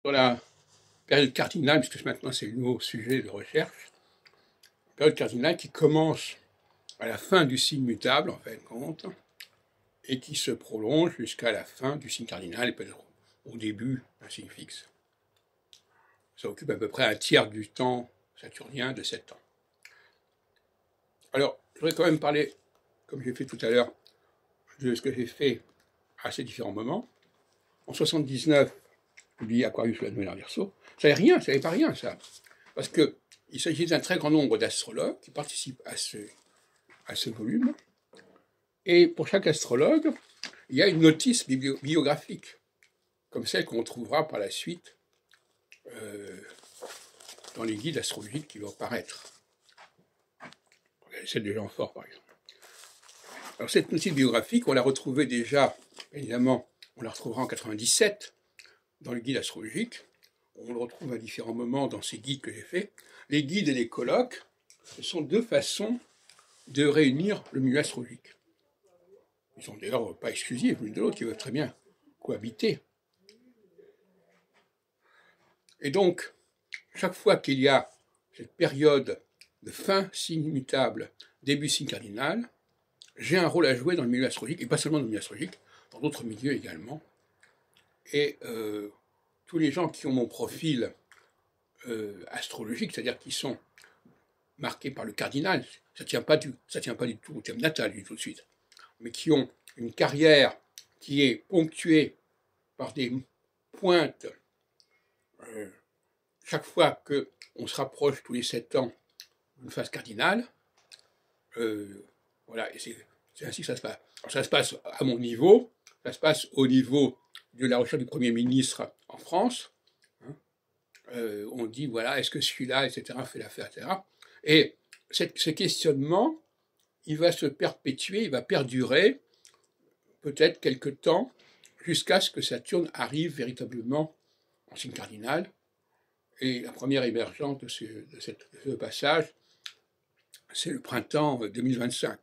Dans la période cardinale, puisque maintenant c'est le nouveau sujet de recherche, période cardinale qui commence à la fin du signe mutable, en fin de compte, et qui se prolonge jusqu'à la fin du signe cardinal, et peut-être au début d'un signe fixe. Ça occupe à peu près un tiers du temps saturnien de 7 ans. Alors, je voudrais quand même parler, comme j'ai fait tout à l'heure, de ce que j'ai fait à ces différents moments. En 79, je publié Aquarius sous la nouvelle Verseau. Ça n'avait pas rien, ça. Parce qu'il s'agit d'un très grand nombre d'astrologues qui participent à ce volume. Et pour chaque astrologue, il y a une notice biographique, comme celle qu'on trouvera par la suite dans les guides astrologiques qui vont paraître. Celle de Jean Fort, par exemple. Alors cette notice biographique, on l'a retrouvée déjà, évidemment, on la retrouvera en 97 dans le guide astrologique. On le retrouve à différents moments dans ces guides que j'ai faits. Les guides et les colloques, ce sont deux façons de réunir le milieu astrologique. Ils sont d'ailleurs pas exclusifs l'une de l'autre, ils peuvent très bien cohabiter. Et donc, chaque fois qu'il y a cette période de fin signe mutable, début signe cardinal, j'ai un rôle à jouer dans le milieu astrologique, et pas seulement dans le milieu astrologique, dans d'autres milieux également. Et tous les gens qui ont mon profil astrologique, c'est-à-dire qui sont marqués par le cardinal, ça ne tient pas du tout au thème natal, tout de suite, mais qui ont une carrière qui est ponctuée par des pointes chaque fois qu'on se rapproche tous les 7 ans d'une phase cardinale. Voilà, et c'est ainsi que ça se passe. Alors, ça se passe à mon niveau, ça se passe au niveau de la recherche du Premier ministre en France. On dit, voilà, est-ce que celui-là, etc., fait l'affaire, etc. Et ce questionnement, il va se perpétuer, il va perdurer peut-être quelque temps, jusqu'à ce que Saturne arrive véritablement en signe cardinal. Et la première émergence de ce passage, c'est le printemps 2025.